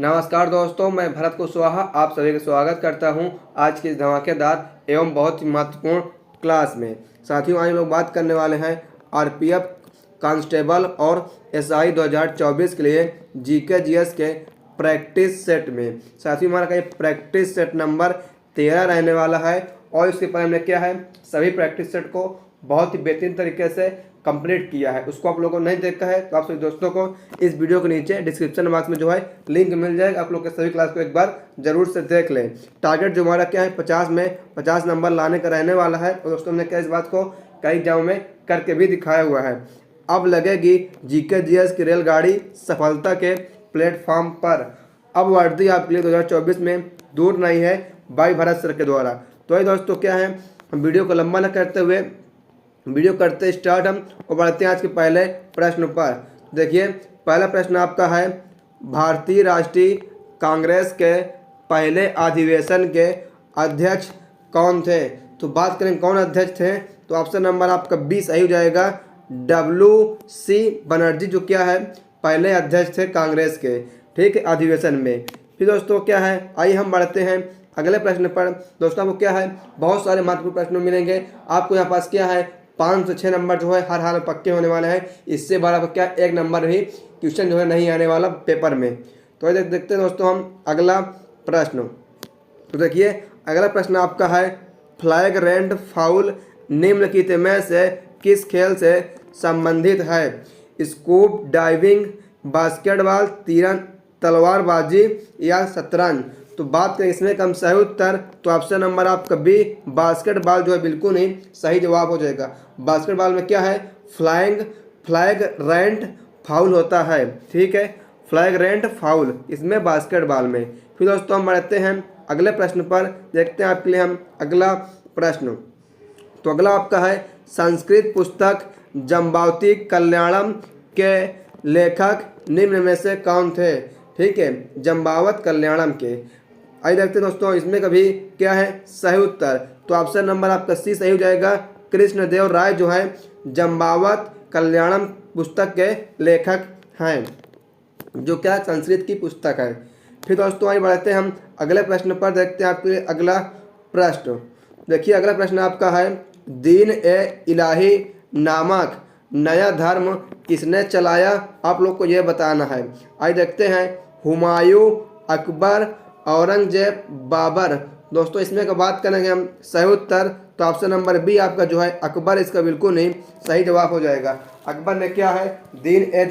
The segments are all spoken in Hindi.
नमस्कार दोस्तों, मैं भरत कुशवाहा आप सभी का स्वागत करता हूं आज की इस धमाकेदार एवं बहुत ही महत्वपूर्ण क्लास में। साथियों, आज हम लोग बात करने वाले हैं आरपीएफ कांस्टेबल और एसआई 2024 के लिए जीके जीएस के प्रैक्टिस सेट में। साथियों, हमारा का ये प्रैक्टिस सेट नंबर 13 रहने वाला है और इसके पहले हमने क्या है सभी प्रैक्टिस सेट को बहुत ही बेहतरीन तरीके से कंप्लीट किया है। उसको आप लोगों को नहीं देखा है तो आप सभी दोस्तों को इस वीडियो के नीचे डिस्क्रिप्शन बॉक्स में जो है लिंक मिल जाएगा। आप लोग के सभी क्लास को एक बार जरूर से देख लें। टारगेट जो हमारा क्या है 50 में 50 नंबर लाने का रहने वाला है और दोस्तों हमने क्या इस बात को कई एग्जाम में करके भी दिखाया हुआ है। अब लगेगी जीके जीएस की रेलगाड़ी सफलता के प्लेटफॉर्म पर। अब वर्दी आपके लिए 2024 में दूर नहीं है भाई भरत सर के द्वारा। तो ये दोस्तों क्या है, हम वीडियो को लंबा न करते हुए वीडियो करते स्टार्ट हम और बढ़ते हैं आज के पहले प्रश्न पर। देखिए, पहला प्रश्न आपका है भारतीय राष्ट्रीय कांग्रेस के पहले अधिवेशन के अध्यक्ष कौन थे। तो बात करें कौन अध्यक्ष थे तो ऑप्शन नंबर आपका 20 सही हो जाएगा। WC बनर्जी जो क्या है पहले अध्यक्ष थे कांग्रेस के, ठीक है, अधिवेशन में। फिर दोस्तों क्या है, आइए हम बढ़ते हैं अगले प्रश्न पर। दोस्तों आपको क्या है बहुत सारे महत्वपूर्ण प्रश्न मिलेंगे आपको। यहाँ पास क्या है 5 से 6 नंबर जो है हर हाल में पक्के होने वाले हैं। इससे बड़ा क्या 1 नंबर भी क्वेश्चन जो है नहीं आने वाला पेपर में। तो देखते हैं दोस्तों हम अगला प्रश्न। तो देखिए अगला प्रश्न आपका है फ्लैग रेंड फाउल निम्नलिखित में से किस खेल से संबंधित है। स्कूब डाइविंग, बास्केटबॉल, तलवारबाजी या शतरंज। तो बात करें इसमें कम सही उत्तर तो ऑप्शन नंबर आपका बी बास्केटबॉल जो है बिल्कुल ही सही जवाब हो जाएगा। बास्केटबॉल में क्या है फ्लैग रेंट फाउल होता है, ठीक है, फ्लैग रेंट फाउल इसमें बास्केटबॉल में। फिर दोस्तों हम बढ़ते हैं अगले प्रश्न पर। देखते हैं आपके लिए हम अगला प्रश्न। तो अगला आपका है संस्कृत पुस्तक जम्बावती कल्याणम के लेखक निम्न में से कौन थे। ठीक है, जम्बावत कल्याणम के। आइए देखते हैं दोस्तों इसमें कभी क्या है सही उत्तर तो ऑप्शन नंबर आपका सी सही हो जाएगा। कृष्णदेव राय जो है जम्बावत कल्याणम पुस्तक के लेखक हैं, जो क्या संस्कृत की पुस्तक है। फिर दोस्तों आइए बढ़ते हैं हम अगले प्रश्न पर। देखते हैं आपके लिए अगला प्रश्न। देखिए अगला प्रश्न आपका है दीन ए इलाही नामक नया धर्म किसने चलाया, आप लोग को यह बताना है। आइए देखते हैं हुमायूं, अकबर, औरंगजेब, बाबर। दोस्तों इसमें का बात करेंगे हम सही उत्तर तो ऑप्शन नंबर बी आपका जो है अकबर इसका बिल्कुल नहीं सही जवाब हो जाएगा। अकबर ने क्या है दीन ए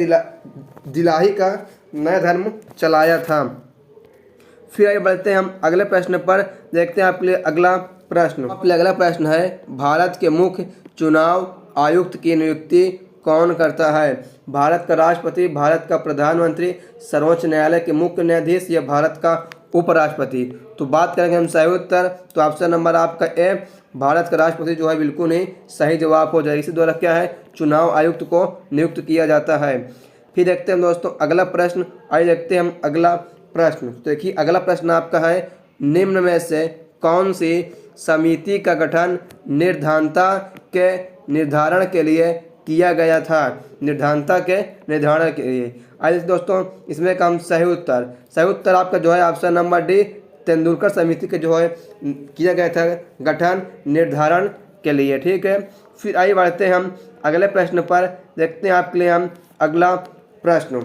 दिलाही का नया धर्म चलाया था। फिर आगे बढ़ते हैं हम अगले प्रश्न पर। देखते हैं आपके लिए अगला प्रश्न। आपके लिए अगला प्रश्न है भारत के मुख्य चुनाव आयुक्त की नियुक्ति कौन करता है। भारत का राष्ट्रपति, भारत का प्रधानमंत्री, सर्वोच्च न्यायालय के मुख्य न्यायाधीश या भारत का उपराष्ट्रपति। तो बात करेंगे हम सही उत्तर तो ऑप्शन नंबर आपका ए भारत का राष्ट्रपति जो है बिल्कुल नहीं सही जवाब हो जाएगा। इसी द्वारा क्या है चुनाव आयुक्त को नियुक्त किया जाता है। फिर देखते हैं दोस्तों अगला प्रश्न। आइए देखते हैं हम अगला प्रश्न। देखिए अगला प्रश्न आपका है निम्न में से कौन सी समिति का गठन निर्धानता के निर्धारण के लिए किया गया था। निर्धानता के निर्धारण के लिए। आइए दोस्तों इसमें का हम सही उत्तर आपका जो है ऑप्शन नंबर डी तेंदुलकर समिति के जो है किया गया था गठन निर्धारण के लिए, ठीक है। फिर आइए बढ़ते हैं हम अगले प्रश्न पर। देखते हैं आपके लिए हम अगला प्रश्न।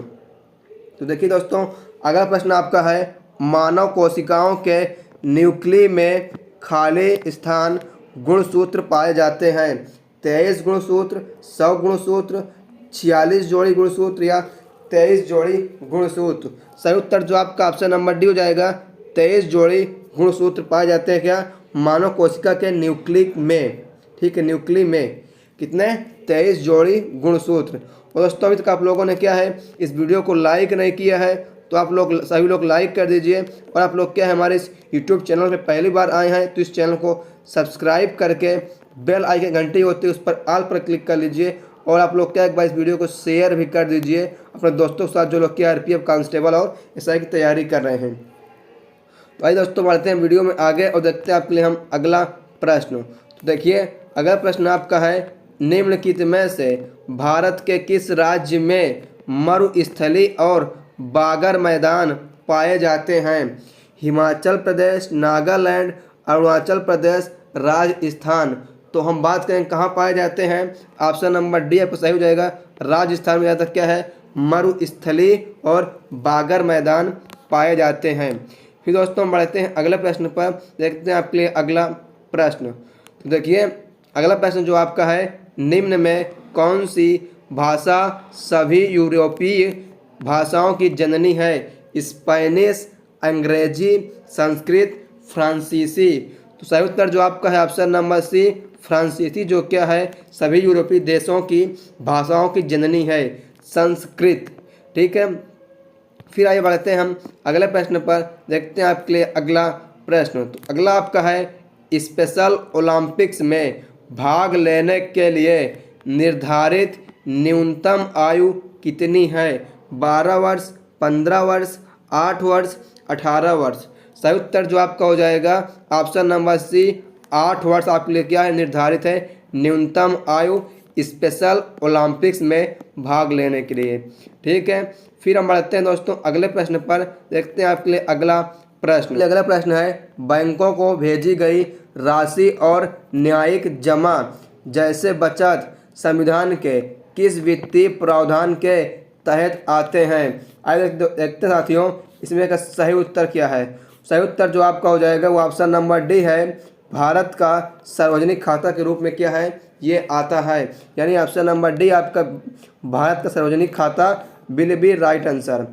तो देखिए दोस्तों अगला प्रश्न आपका है मानव कोशिकाओं के न्यूक्ली में खाली स्थान गुणसूत्र पाए जाते हैं। 23 गुणसूत्र, 100 गुणसूत्र, 46 जोड़ी गुणसूत्र या 23 जोड़ी गुणसूत्र। सही उत्तर जो आपका ऑप्शन नंबर डी हो जाएगा। 23 जोड़ी गुणसूत्र पाए जाते हैं क्या मानव कोशिका के न्यूक्लिक में, ठीक है, न्यूक्ली में कितने 23 जोड़ी गुणसूत्र। और दोस्तों अभी तक आप लोगों ने क्या है इस वीडियो को लाइक नहीं किया है तो आप लोग सभी लोग लाइक कर दीजिए। और आप लोग क्या है हमारे इस यूट्यूब चैनल पे पहली बार आए हैं तो इस चैनल को सब्सक्राइब करके बेल आइकन घंटी होती है उस पर ऑल पर क्लिक कर लीजिए। और आप लोग क्या एक बार इस वीडियो को शेयर भी कर दीजिए अपने दोस्तों के साथ जो लोग क्या आरपीएफ कांस्टेबल और एसआई की तैयारी कर रहे हैं। तो आइए दोस्तों बढ़ते हैं वीडियो में आगे और देखते हैं आपके लिए हम अगला प्रश्न। तो देखिए अगला प्रश्न आपका है निम्नलिखित में से भारत के किस राज्य में मरुस्थली और बागर मैदान पाए जाते हैं? हिमाचल प्रदेश, नागालैंड, अरुणाचल प्रदेश, राजस्थान। तो हम बात करें कहाँ पाए जाते हैं, ऑप्शन नंबर डी आपको सही हो जाएगा। राजस्थान में ज़्यादातर क्या है, मरुस्थली और बागर मैदान पाए जाते हैं। फिर दोस्तों हम बढ़ते हैं अगले प्रश्न पर, देखते हैं आपके लिए अगला प्रश्न। तो देखिए अगला प्रश्न जो आपका है, निम्न में कौन सी भाषा सभी यूरोपीय भाषाओं की जननी है? स्पेनिश, अंग्रेजी, संस्कृत, फ्रांसीसी। तो सही उत्तर जो आपका है ऑप्शन नंबर सी, फ्रांसीसी, जो क्या है सभी यूरोपीय देशों की भाषाओं की जननी है, संस्कृत। ठीक है, फिर आइए बढ़ते हैं हम अगले प्रश्न पर, देखते हैं आपके लिए अगला प्रश्न। तो अगला आपका है, स्पेशल ओलंपिक्स में भाग लेने के लिए निर्धारित न्यूनतम आयु कितनी है? 12 वर्ष, 15 वर्ष, 8 वर्ष, 18 वर्ष। सही उत्तर जो आपका हो जाएगा ऑप्शन नंबर सी, 8 वर्ष आपके लिए क्या है निर्धारित है न्यूनतम आयु स्पेशल ओलंपिक्स में भाग लेने के लिए। ठीक है, फिर हम बढ़ते हैं दोस्तों अगले प्रश्न पर, देखते हैं आपके लिए अगला प्रश्न। अगला प्रश्न है, बैंकों को भेजी गई राशि और न्यायिक जमा जैसे बचत संविधान के किस वित्तीय प्रावधान के तहत आते हैं? आइए देखते साथियों इसमें का सही उत्तर क्या है। सही उत्तर जो आपका हो जाएगा वो ऑप्शन नंबर डी है, भारत का सार्वजनिक खाता के रूप में क्या है ये आता है, यानी ऑप्शन नंबर डी आपका भारत का सार्वजनिक खाता विल बी राइट आंसर।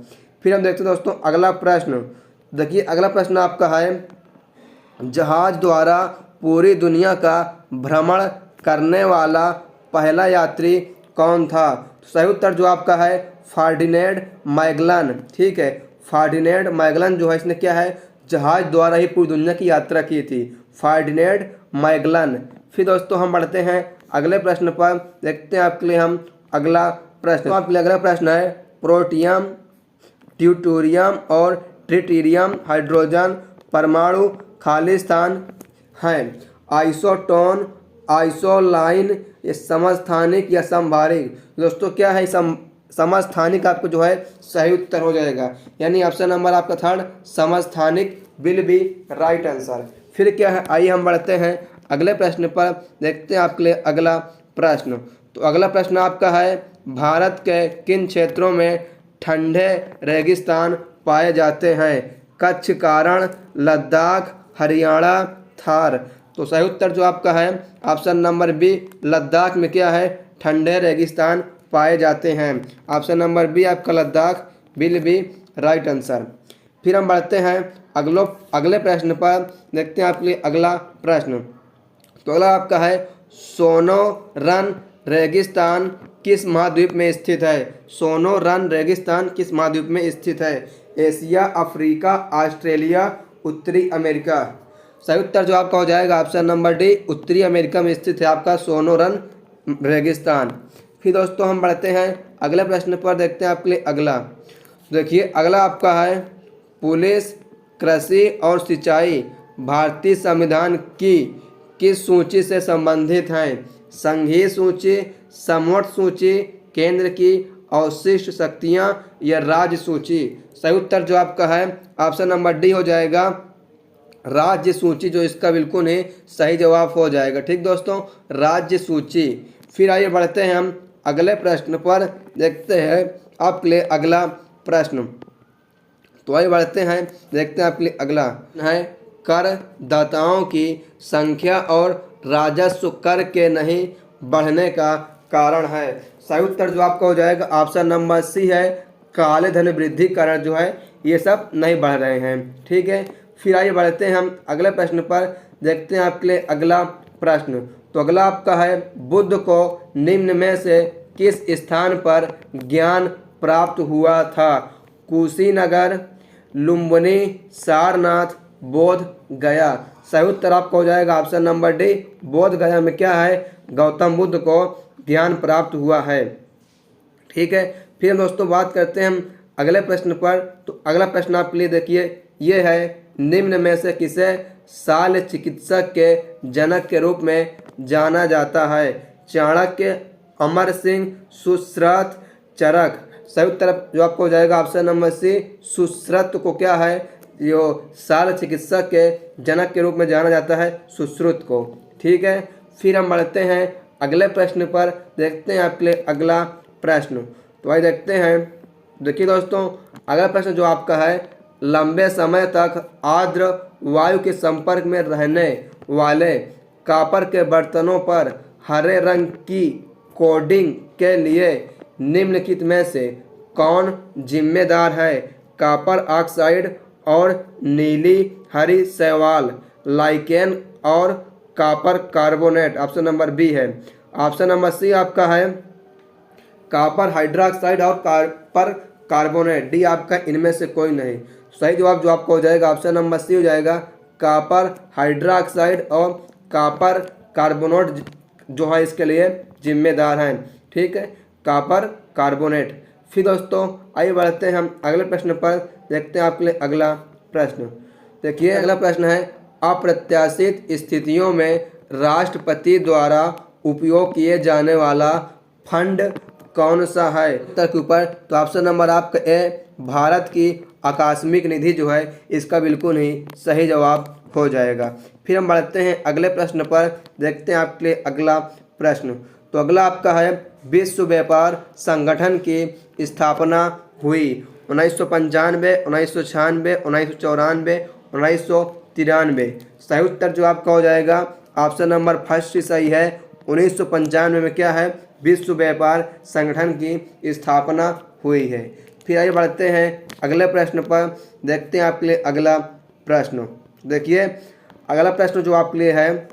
फिर हम देखते हैं दोस्तों अगला प्रश्न। देखिए अगला प्रश्न आपका है, जहाज द्वारा पूरी दुनिया का भ्रमण करने वाला पहला यात्री कौन था? सही उत्तर जो आपका है फर्डिनेंड मैगलन। ठीक है, फर्डिनेंड मैगलन जो है इसने क्या है जहाज द्वारा ही पूरी दुनिया की यात्रा की थी, फर्डिनेंड मैगलन। फिर दोस्तों हम बढ़ते हैं अगले प्रश्न पर, देखते हैं आपके लिए हम अगला प्रश्न। तो आपके लिए अगला प्रश्न है, प्रोटियम, ड्यूटेरियम और ट्रिटियम हाइड्रोजन परमाणु खालिस्तान हैं। आइसोटोन, आइसोलाइन, ये समस्थानिक या समभारिक। दोस्तों क्या है समस्थानिक आपको जो है सही उत्तर हो जाएगा, यानी ऑप्शन नंबर आपका थर्ड समस्थानिक विल बी राइट आंसर। फिर क्या है आइए हम बढ़ते हैं अगले प्रश्न पर, देखते हैं आपके लिए अगला प्रश्न। तो अगला प्रश्न आपका है, भारत के किन क्षेत्रों में ठंडे रेगिस्तान पाए जाते हैं? कच्छ, कारण, लद्दाख, हरियाणा, थार। तो सही उत्तर जो आपका है ऑप्शन नंबर बी, लद्दाख में क्या है ठंडे रेगिस्तान पाए जाते हैं। ऑप्शन नंबर बी आपका Ladakh will be right answer. फिर हम बढ़ते हैं अगले प्रश्न पर, देखते हैं आपके लिए अगला प्रश्न। तो अगला आपका है, सोनोरन रेगिस्तान किस महाद्वीप में स्थित है? सोनोरन रेगिस्तान किस महाद्वीप में स्थित है? एशिया, अफ्रीका, ऑस्ट्रेलिया, उत्तरी अमेरिका। सही उत्तर जो आपका हो जाएगा ऑप्शन नंबर डी, उत्तरी अमेरिका में स्थित है आपका सोनोरन रेगिस्तान। फिर दोस्तों हम बढ़ते हैं अगले प्रश्न पर, देखते हैं आपके लिए अगला। देखिए अगला आपका है, पुलिस, कृषि और सिंचाई भारतीय संविधान की किस सूची से संबंधित हैं? संघीय सूची, समवर्त सूची, केंद्र की अवशिष्ट शक्तियां या राज्य सूची। सही उत्तर जो आपका है ऑप्शन नंबर डी हो जाएगा, राज्य सूची, जो इसका बिल्कुल ही सही जवाब हो जाएगा। ठीक दोस्तों, राज्य सूची। फिर आइए बढ़ते हैं हम अगले प्रश्न पर, देखते हैं आपके लिए अगला प्रश्न। तो आइए बढ़ते हैं, देखते हैं आपके लिए अगला है, करदाताओं की संख्या और राजस्व कर के नहीं बढ़ने का कारण है। सही उत्तर जो आपका हो जाएगा ऑप्शन नंबर सी है, काले धन वृद्धि कारण जो है ये सब नहीं बढ़ रहे हैं। ठीक है, फिर आइए बढ़ते हैं हम अगले प्रश्न पर, देखते हैं आपके लिए अगला प्रश्न। तो अगला आपका है, बुद्ध को निम्न में से किस स्थान पर ज्ञान प्राप्त हुआ था? कुशीनगर, लुम्बिनी, सारनाथ, बोध गया। सही उत्तर आपको हो जाएगा ऑप्शन नंबर डी, बोध गया में क्या है गौतम बुद्ध को ज्ञान प्राप्त हुआ है। ठीक है, फिर हम दोस्तों बात करते हैं हम अगले प्रश्न पर। तो अगला प्रश्न आपके लिए देखिए ये है, निम्न में से किसे शल्य चिकित्सक के जनक के रूप में जाना जाता है? चाणक्य, अमर सिंह, सुश्रुत, चरक। सही उत्तर जो आपको हो जाएगा ऑप्शन नंबर सी, सुश्रुत को क्या है, जो शल्य चिकित्सक के जनक के रूप में जाना जाता है, सुश्रुत को। ठीक है, फिर हम बढ़ते हैं अगले प्रश्न पर। देखते हैं आपके लिए अगला प्रश्न। तो आइए देखते हैं। देखिए दोस्तों, अगला प्रश्न जो आपका है, लंबे समय तक आर्द्र वायु के संपर्क में रहने वाले कॉपर के बर्तनों पर हरे रंग की कोडिंग के लिए निम्नलिखित में से कौन जिम्मेदार है? कॉपर ऑक्साइड और नीली हरी शैवाल, लाइकेन और copper carbonate. Option number B है। ऑप्शन नंबर सी आपका है कॉपर हाइड्रोक्साइड और कॉपर कार्बोनेट। डी आपका इनमें से कोई नहीं। सही जवाब जो आपको हो जाएगा ऑप्शन नंबर सी हो जाएगा, कॉपर हाइड्रोक्साइड और कॉपर कार्बोनेट जो है इसके लिए जिम्मेदार हैं। ठीक है, कॉपर कार्बोनेट। फिर दोस्तों आइए बढ़ते हैं हम अगले प्रश्न पर। देखते हैं आपके लिए अगला प्रश्न। देखिए अगला प्रश्न है, अप्रत्याशित स्थितियों में राष्ट्रपति द्वारा उपयोग किए जाने वाला फंड कौन सा है? उत्तर के ऊपर तो ऑप्शन नंबर आपका ए, भारत की आकस्मिक निधि जो है इसका बिल्कुल ही सही जवाब हो जाएगा। फिर हम बढ़ते हैं अगले प्रश्न पर। देखते हैं आपके लिए अगला प्रश्न। तो अगला आपका है, विश्व व्यापार संगठन की स्थापना हुई 1995, 1996, 1994, 1993। सही उत्तर जो आपका हो जाएगा ऑप्शन नंबर फर्स्ट सही है। 1995 में क्या है, विश्व व्यापार संगठन की स्थापना हुई है। फिर आइए बढ़ते हैं अगले प्रश्न पर। देखते हैं आपके लिए अगला प्रश्न। देखिए अगला प्रश्न जो आपके लिए है,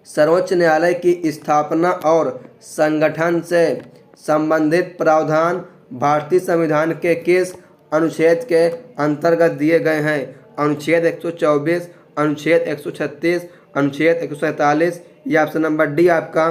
सर्वोच्च न्यायालय की स्थापना और संगठन से संबंधित प्रावधान भारतीय संविधान के किस अनुच्छेद के अंतर्गत दिए गए हैं? अनुच्छेद 124, अनुच्छेद 136, अनुच्छेद 147 या ऑप्शन नंबर डी आपका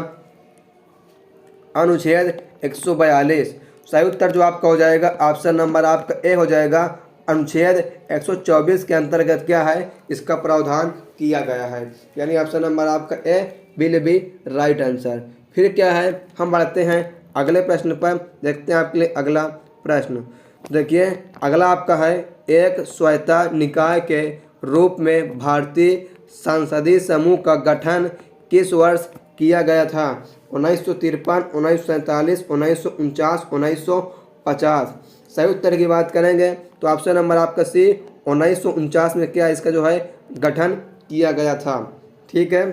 अनुच्छेद 142। सही उत्तर जो आपका हो जाएगा ऑप्शन नंबर आपका ए हो जाएगा, अनुच्छेद 124 के अंतर्गत क्या है, इसका प्रावधान किया गया है। यानी ऑप्शन नंबर आपका ए विल बी राइट आंसर। फिर क्या है, हम बढ़ते हैं अगले प्रश्न पर। देखते हैं आपके लिए अगला प्रश्न। देखिए अगला आपका है, एक स्वायत्ता निकाय के रूप में भारतीय संसदीय समूह का गठन किस वर्ष किया गया था? 1953, 1947, 1949, 1950। सही उत्तर की बात करेंगे तो ऑप्शन नंबर आपका सी, 1949 में क्या इसका जो है गठन किया गया था। ठीक है,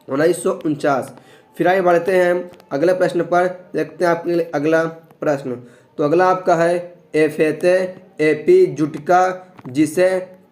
1949। फिर आगे बढ़ते हैं अगले प्रश्न पर। देखते हैं आपके लिए अगला प्रश्न। तो अगला आपका है, एफेते एपी जुटका जिसे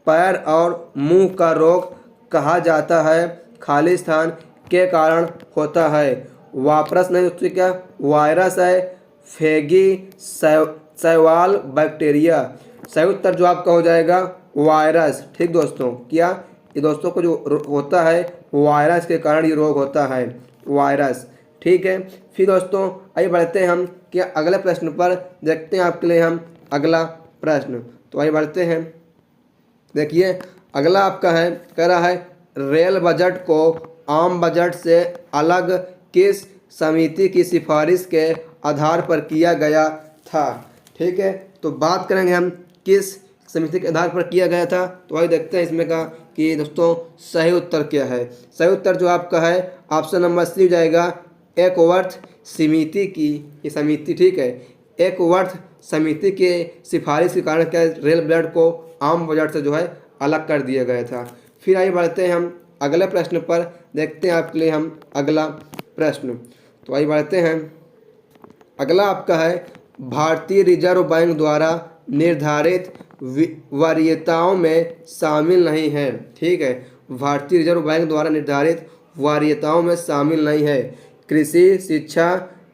पैर और मुंह का रोग कहा जाता है खाली स्थान के कारण होता है? वापरस नहीं, उससे क्या वायरस है, फेगी, शैवाल, बैक्टीरिया। सही उत्तर जो आपका हो जाएगा वायरस। ठीक दोस्तों, क्या ये दोस्तों को जो होता है वायरस के कारण ये रोग होता है, वायरस। ठीक है, फिर दोस्तों आइए बढ़ते हैं हम क्या अगले प्रश्न पर। देखते हैं आपके लिए हम अगला प्रश्न। तो आइए बढ़ते हैं। देखिए अगला आपका है, कह रहा है रेल बजट को आम बजट से अलग किस समिति की सिफारिश के आधार पर किया गया था? ठीक है, तो बात करेंगे हम किस समिति के आधार पर किया गया था। तो आइए देखते हैं इसमें का कि दोस्तों सही उत्तर क्या है। सही उत्तर जो आपका है ऑप्शन नंबर सी हो जाएगा, एकवर्थ समिति की ये समिति। ठीक है, एकवर्थ समिति के सिफारिश के कारण क्या रेल बजट को आम बजट से जो है अलग कर दिया गया था। फिर आइए बढ़ते हैं हम अगले प्रश्न पर। देखते हैं आपके लिए हम अगला प्रश्न। तो आइए बढ़ते हैं। अगला आपका है, भारतीय रिजर्व बैंक द्वारा निर्धारित वरीयताओं में शामिल नहीं है। ठीक है, भारतीय रिजर्व बैंक द्वारा निर्धारित वरीयताओं में शामिल नहीं है। कृषि, शिक्षा,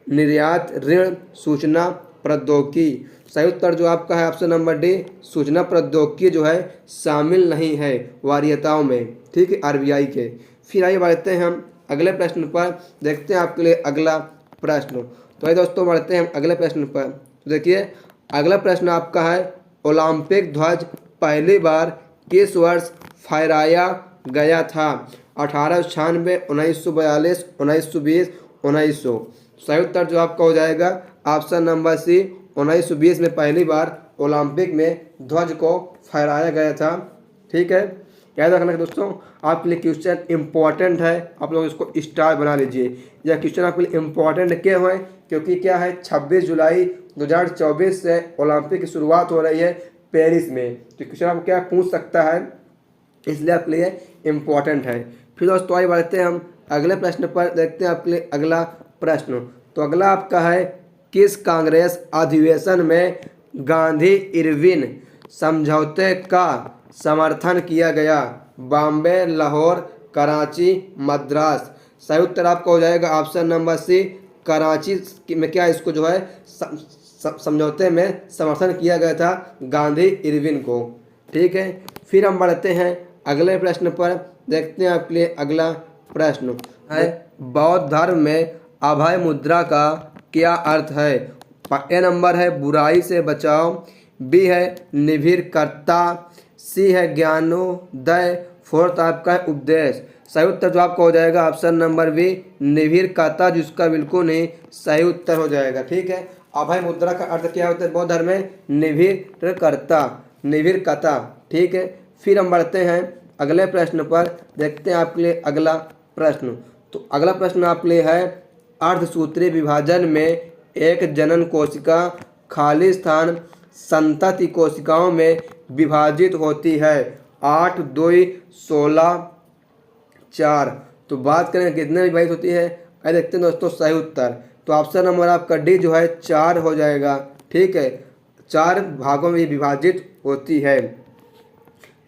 निर्यात, ऋण, सूचना प्रौद्योगिकी। सही उत्तर जो आपका है ऑप्शन नंबर डी, सूचना प्रौद्योगिकी जो है शामिल नहीं है वरीयताओं में। ठीक है, आरबीआई के। फिर आइए बढ़ते हैं हम अगले प्रश्न पर। देखते हैं आपके लिए अगला प्रश्न। तो आइए दोस्तों बढ़ते हैं हम अगले प्रश्न पर। तो देखिए अगला प्रश्न आपका है, ओलंपिक ध्वज पहली बार किस वर्ष फहराया गया था? 1896, 1942, 1920, 1900। सही उत्तर जो आपका हो जाएगा ऑप्शन नंबर सी, 1920 में पहली बार ओलंपिक में ध्वज को फहराया गया था। ठीक है, याद रखना कि दोस्तों आपके लिए क्वेश्चन इंपॉर्टेंट है, आप लोग इसको स्टार बना लीजिए। यह क्वेश्चन आपके लिए इंपॉर्टेंट क्यों है? क्योंकि क्या है, 26 जुलाई 2024 से ओलंपिक की शुरुआत हो रही है पेरिस में। तो क्वेश्चन आपको क्या पूछ सकता है, इसलिए आपके लिए इम्पोर्टेंट है। फिर दोस्तों आइए बढ़ते हैं हम अगले प्रश्न पर। देखते हैं आपके लिए अगला प्रश्न। तो अगला आपका है, किस कांग्रेस अधिवेशन में गांधी इरविन समझौते का समर्थन किया गया? बॉम्बे, लाहौर, कराची, मद्रास। सही उत्तर आपका हो जाएगा ऑप्शन नंबर सी, कराची में क्या इसको जो है समझौते में समर्थन किया गया था गांधी इरविन को। ठीक है, फिर हम बढ़ते हैं अगले प्रश्न पर। देखते हैं आपके लिए अगला प्रश्न है, बौद्ध धर्म में अभय मुद्रा का क्या अर्थ है? ए नंबर है बुराई से बचाओ, बी है निर्भीकता, सी है ज्ञानोदय, फोर्थ आपका है उपदेश। सही उत्तर जो आपका हो जाएगा ऑप्शन नंबर बी, निर्भीकता, जिसका बिल्कुल नहीं सही उत्तर हो जाएगा। ठीक है, अभय मुद्रा का अर्थ क्या होता है बौद्ध धर्म में? निर्भीकता, निर्भीकता। ठीक है, फिर हम बढ़ते हैं अगले प्रश्न पर। देखते हैं आपके लिए अगला प्रश्न। तो अगला प्रश्न आपके लिए है, अर्धसूत्री विभाजन में एक जनन कोशिका खाली स्थान संतति कोशिकाओं में विभाजित होती है। 8, 2, 16, 4। तो बात करें कितने विभाजित होती है, आइए देखते हैं दोस्तों सही उत्तर। तो ऑप्शन नंबर आपका डी जो है 4 हो जाएगा। ठीक है, 4 भागों में विभाजित होती है।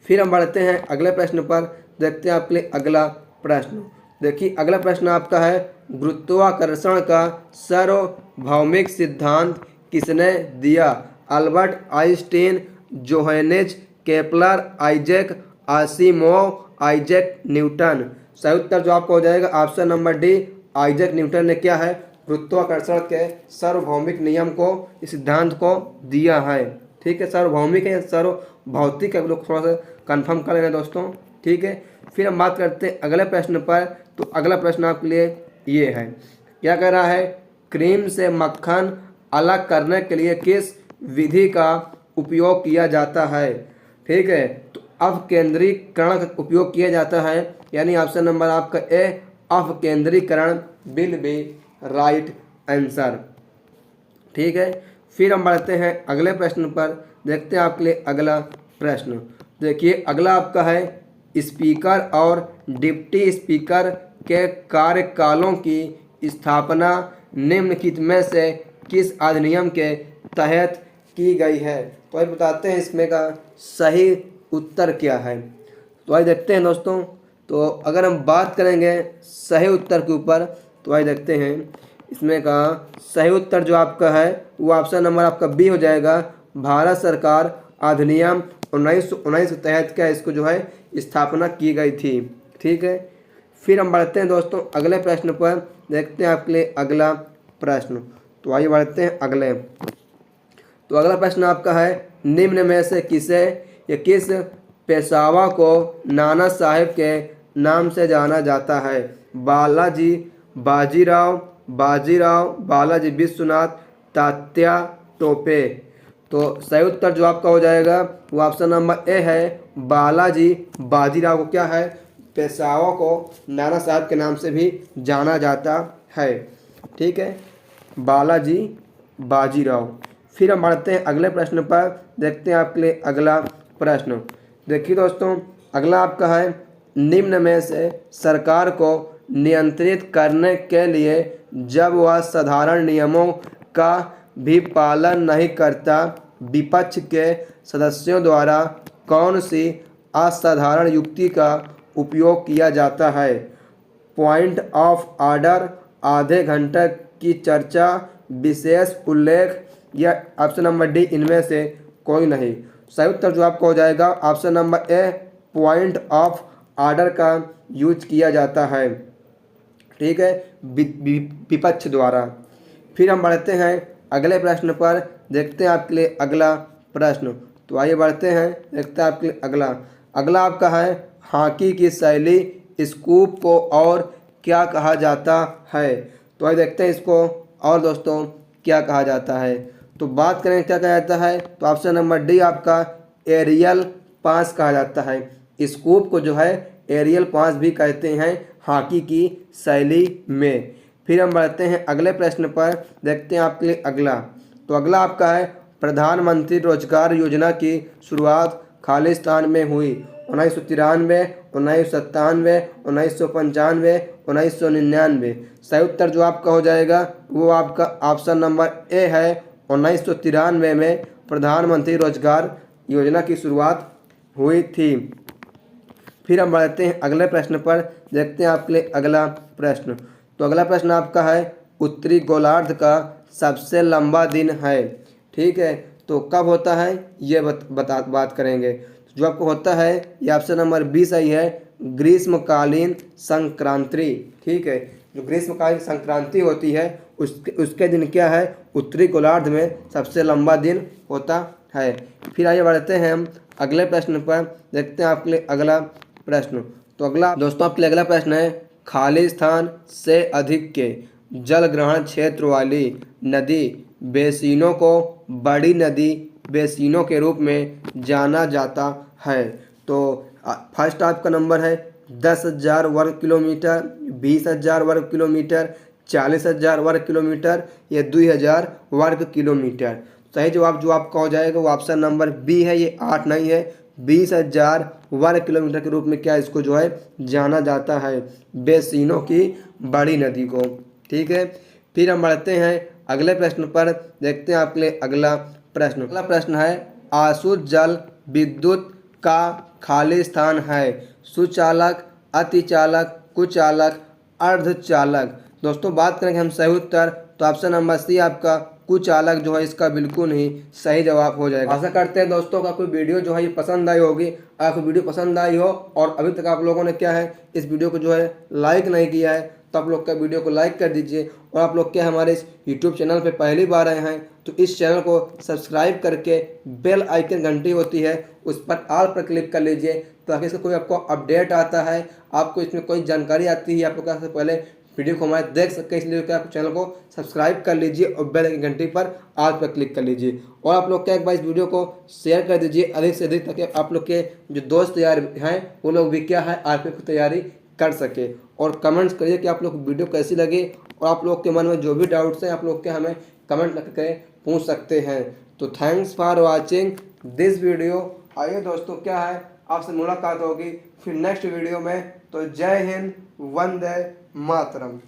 फिर हम बढ़ते हैं अगले प्रश्न पर। देखते हैं आपके लिए अगला प्रश्न। देखिए अगला प्रश्न आपका है, गुरुत्वाकर्षण का सार्वभौमिक सिद्धांत किसने दिया? Albert Einstein, Johannes Kepler, Isaac Asimov, Isaac Newton. सही उत्तर जो आपको हो जाएगा option number D, Isaac Newton ने क्या है, गुरुत्वाकर्षण के सार्वभौमिक नियम को, इस सिद्धांत को दिया है। ठीक है, सार्वभौमिक है, सार्वभौतिक है, लोग थोड़ा सा कंफर्म कर लेना दोस्तों। ठीक है, फिर हम बात करते हैं अगले प्रश्न पर। तो अगला प्रश्न आपके लिए ये है, क्या कह रहा है, क्रीम से मक्खन अलग करने के लिए किस विधि का उपयोग किया जाता है? ठीक है, तो अपकेंद्रीकरण का उपयोग किया जाता है, यानी ऑप्शन नंबर आपका ए, अपकेंद्रीकरण विल बी राइट आंसर। ठीक है, फिर हम बढ़ते हैं अगले प्रश्न पर। देखते हैं आपके लिए अगला प्रश्न। देखिए अगला आपका है, स्पीकर और डिप्टी स्पीकर के कार्यकालों की स्थापना निम्नलिखित में से किस अधिनियम के तहत की गई है? तो आइए बताते हैं इसमें का सही उत्तर क्या है। तो आइए देखते हैं दोस्तों। तो अगर हम बात करेंगे सही उत्तर के ऊपर, तो आइए देखते हैं इसमें का सही उत्तर जो आपका है वो ऑप्शन नंबर आपका बी हो जाएगा, भारत सरकार अधिनियम 1919 के तहत क्या इसको जो है स्थापना की गई थी। ठीक है, फिर हम बढ़ते हैं दोस्तों अगले प्रश्न पर। देखते हैं आपके लिए अगला प्रश्न। तो आइए बढ़ते हैं अगले। तो अगला प्रश्न आपका है, निम्न में से किसे या किस पेशवा को नाना साहेब के नाम से जाना जाता है? बालाजी बाजीराव, बाजीराव बालाजी विश्वनाथ, तात्या टोपे। तो सही उत्तर जो आपका हो जाएगा वो ऑप्शन नंबर ए है, बालाजी बाजीराव को क्या है, पेशवा को नाना साहब के नाम से भी जाना जाता है। ठीक है, बालाजी बाजीराव। फिर हम बढ़ते हैं अगले प्रश्न पर। देखते हैं आपके लिए अगला प्रश्न। देखिए दोस्तों अगला आपका है, निम्न में से सरकार को नियंत्रित करने के लिए जब वह साधारण नियमों का भी पालन नहीं करता, विपक्ष के सदस्यों द्वारा कौन सी असाधारण युक्ति का उपयोग किया जाता है? पॉइंट ऑफ ऑर्डर, आधे घंटे की चर्चा, विशेष उल्लेख, या ऑप्शन नंबर डी इनमें से कोई नहीं। सही उत्तर जो आपको हो जाएगा option number A, point of order का यूज किया जाता है। ठीक है, विपक्ष द्वारा। फिर हम बढ़ते हैं अगले प्रश्न पर। देखते हैं आपके लिए अगला प्रश्न। तो आइए बढ़ते हैं, देखते हैं आपके लिए अगला आपका है, हॉकी की शैली स्कूप को और क्या कहा जाता है? तो आइए देखते हैं इसको और दोस्तों क्या कहा जाता है। तो बात करें क्या कहा जाता है, तो ऑप्शन नंबर डी आपका एरियल पास कहा जाता है। स्कूप को जो है एरियल पास भी कहते हैं हॉकी की शैली में। फिर हम बढ़ते हैं अगले प्रश्न पर, देखते हैं आपके लिए अगला। तो अगला आपका है प्रधानमंत्री रोजगार योजना की शुरुआत खालिस्तान में हुई 1993, 1997, 1995, 1999। सही उत्तर जो आपका हो जाएगा वो आपका ऑप्शन नंबर ए है, 1993 में प्रधानमंत्री रोजगार योजना की शुरुआत हुई थी। फिर हम बढ़ते हैं अगले प्रश्न पर, देखते हैं आपके लिए अगला प्रश्न। तो अगला प्रश्न आपका है उत्तरी गोलार्ध का सबसे लंबा दिन है। ठीक है, तो कब होता है ये बात करेंगे। जो आपको होता है ये ऑप्शन नंबर बी सही है, ग्रीष्मकालीन संक्रांति। ठीक है, जो ग्रीष्मकालीन संक्रांति होती है उसके दिन क्या है, उत्तरी गोलार्ध में सबसे लंबा दिन होता है। फिर आइए बढ़ते हैं हम अगले प्रश्न पर, देखते हैं आपके लिए अगला प्रश्न। तो अगला दोस्तों आपके लिए अगला प्रश्न है खालिस्तान से अधिक के जल ग्रहण क्षेत्र वाली नदी बेसिनों को बड़ी नदी बेसिनों के रूप में जाना जाता है। तो फर्स्ट आपका नंबर है 10,000 वर्ग किलोमीटर, 20,000 वर्ग किलोमीटर, 40,000 वर्ग किलोमीटर या 2,000 वर्ग किलोमीटर। सही जवाब जो आपका हो जाएगा वो ऑप्शन नंबर बी है, ये 8 नहीं है, 20,000 वर्ग किलोमीटर के रूप में क्या इसको जो है जाना जाता है, बेसिनों की बड़ी नदी को। ठीक है, फिर हम बढ़ते हैं अगले प्रश्न पर, देखते हैं आपके लिए अगला प्रश्न। अगला प्रश्न है आसुत जल विद्युत का खाली स्थान है, सुचालक, अतिचालक, कुचालक, अर्धचालक। दोस्तों बात करेंगे हम सही उत्तर, तो ऑप्शन नंबर सी आपका कुचालक जो है इसका बिल्कुल ही सही जवाब हो जाएगा। आशा करते हैं दोस्तों का कोई वीडियो जो है ये पसंद आई होगी। अगर कोई वीडियो पसंद आई हो और अभी तक आप लोगों ने क्या है इस वीडियो को जो है लाइक नहीं किया है, तो आप लोग का वीडियो को लाइक कर दीजिए। और आप लोग क्या हमारे इस यूट्यूब चैनल पे पहली बार आए हैं तो इस चैनल को सब्सक्राइब करके बेल आइकन घंटी होती है उस पर ऑल पर क्लिक कर लीजिए, ताकि इसका कोई आपको अपडेट आता है, आपको इसमें कोई जानकारी आती है, आप लोग सबसे पहले वीडियो को हमारे देख सके। इसलिए क्या आप चैनल को सब्सक्राइब कर लीजिए और बेल आइकन घंटी पर ऑल पर क्लिक कर लीजिए। और आप लोग क्या एक बार इस वीडियो को शेयर कर दीजिए अधिक से अधिक, ताकि आप लोग के जो दोस्त यार हैं वो लोग भी क्या है आरपीएफ की तैयारी कर सके। और कमेंट्स करिए कि आप लोग को वीडियो कैसी लगी, और आप लोग के मन में जो भी डाउट्स हैं आप लोग के हमें कमेंट करके पूछ सकते हैं। तो thanks for watching this video. आइए दोस्तों क्या है आपसे मुलाकात होगी फिर नेक्स्ट वीडियो में। तो जय हिंद, वंदे मातरम।